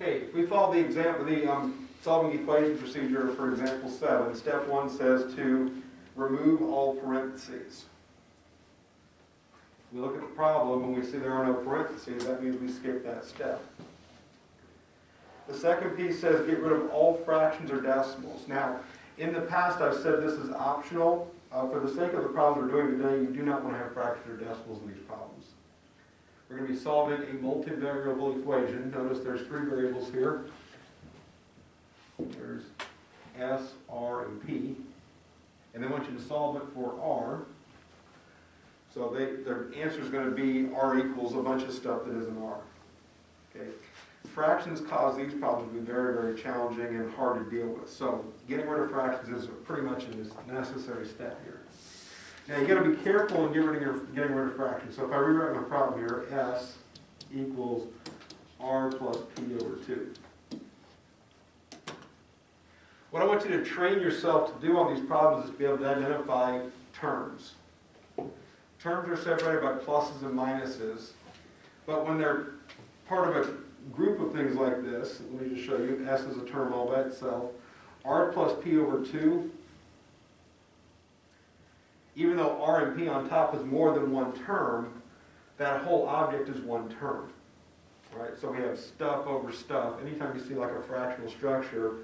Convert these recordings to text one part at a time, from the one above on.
Okay, if we follow the solving equation procedure for example 7, step 1 says to remove all parentheses. We look at the problem and we see there are no parentheses, that means we skip that step. The second piece says get rid of all fractions or decimals. Now, in the past I've said this is optional. For the sake of the problem we're doing today, you do not want to have fractions or decimals in these problems. We're going to be solving a multivariable equation. Notice there's 3 variables here. There's S, R, and P. And they want you to solve it for R. So the answer is going to be R equals a bunch of stuff that is an R. Okay. Fractions cause these problems to be very, very challenging and hard to deal with. So getting rid of fractions is pretty much a necessary step here. Now you got to be careful in getting rid of fractions. So if I rewrite my problem here, S equals R plus P over 2. What I want you to train yourself to do on these problems is to be able to identify terms. Terms are separated by pluses and minuses, but when they're part of a group of things like this, let me just show you, S is a term all by itself, R plus P over 2, even though R and P on top is more than one term, that whole object is one term, right? So we have stuff over stuff. Anytime you see like a fractional structure,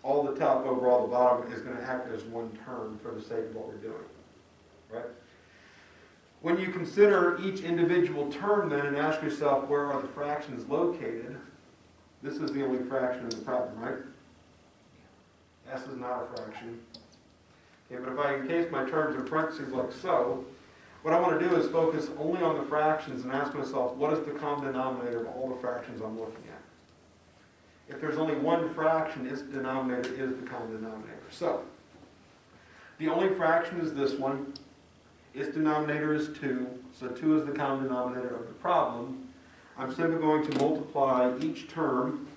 all the top over all the bottom is going to act as one term for the sake of what we're doing, right? When you consider each individual term then and ask yourself where are the fractions located, this is the only fraction in the problem, right? S is not a fraction. Okay, but if I encase my terms in parentheses like so, what I want to do is focus only on the fractions and ask myself what is the common denominator of all the fractions I'm looking at. If there's only one fraction, its denominator is the common denominator. So, the only fraction is this one. Its denominator is 2, so 2 is the common denominator of the problem. I'm simply going to multiply each term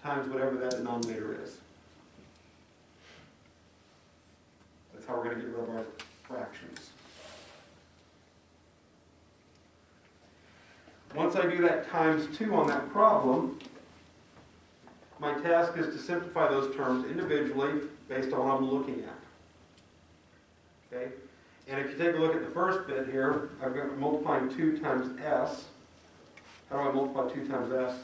times whatever that denominator is. That's how we're going to get rid of our fractions. Once I do that times 2 on that problem, my task is to simplify those terms individually based on what I'm looking at. Okay? And if you take a look at the first bit here, I've got multiplying 2 times S. How do I multiply 2 times S?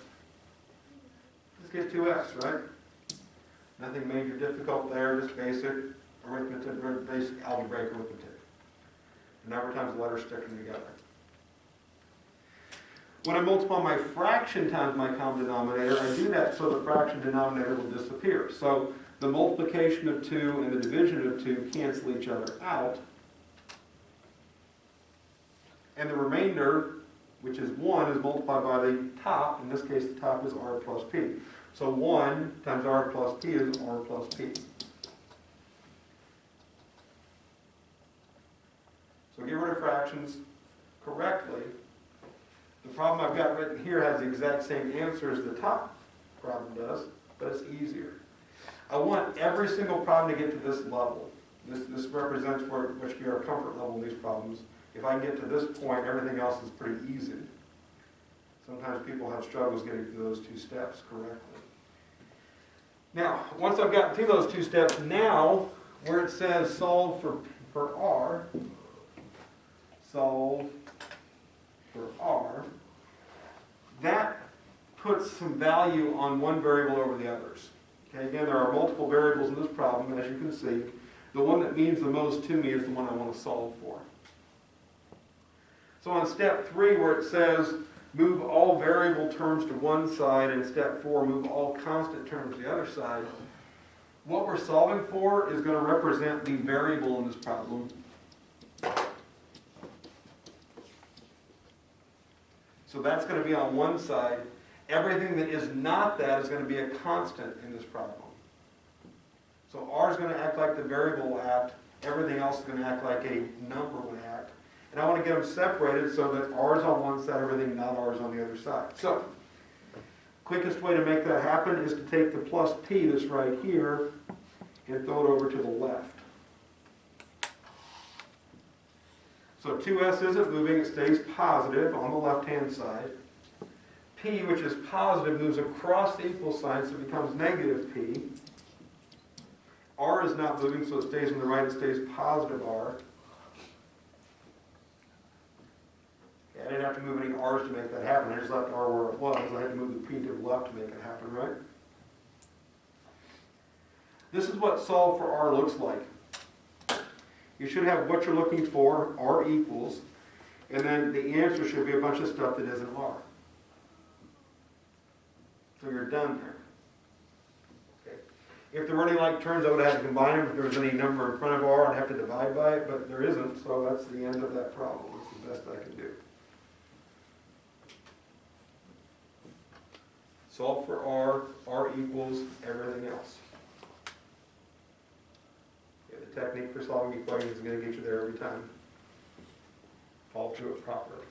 Just get 2S, right? Nothing major difficult there, just basic arithmetic, basic algebraic arithmetic. The number times the letters sticking together. When I multiply my fraction times my common denominator, I do that so the fraction denominator will disappear. So the multiplication of 2 and the division of 2 cancel each other out. And the remainder, which is 1, is multiplied by the top. In this case, the top is R plus P. So 1 times R plus P is R plus P. So get rid of fractions correctly. The problem I've got written here has the exact same answer as the top problem does, but it's easier. I want every single problem to get to this level. This represents what should be our comfort level in these problems. If I can get to this point, everything else is pretty easy. Sometimes people have struggles getting through those 2 steps correctly. Now, once I've gotten through those 2 steps, now where it says solve for R, solve for R, that puts some value on one variable over the others. Okay, again, there are multiple variables in this problem, as you can see. The one that means the most to me is the one I want to solve for. So on step 3, where it says move all variable terms to one side, and step 4, move all constant terms to the other side, what we're solving for is going to represent the variable in this problem. So that's going to be on one side. Everything that is not that is going to be a constant in this problem. So R is going to act like the variable will act. Everything else is going to act like a number would act. And I want to get them separated so that R is on one side, everything not R is on the other side. So, quickest way to make that happen is to take the plus P that's right here and throw it over to the left. So 2S isn't moving, it stays positive on the left-hand side. P, which is positive, moves across the equal sign, so it becomes negative P. R is not moving, so it stays on the right, it stays positive R. Okay, I didn't have to move any R's to make that happen, I just left R where it was. I had to move the P to the left to make it happen, right? This is what solve for R looks like. You should have what you're looking for, R equals, and then the answer should be a bunch of stuff that isn't R. So you're done there. Okay. If there were any like terms, I would have to combine them. If there was any number in front of R, I'd have to divide by it, but there isn't, so that's the end of that problem. That's the best I can do. Solve for R equals everything else. Okay, the technique for solving equations is going to get you there every time. Follow through it properly.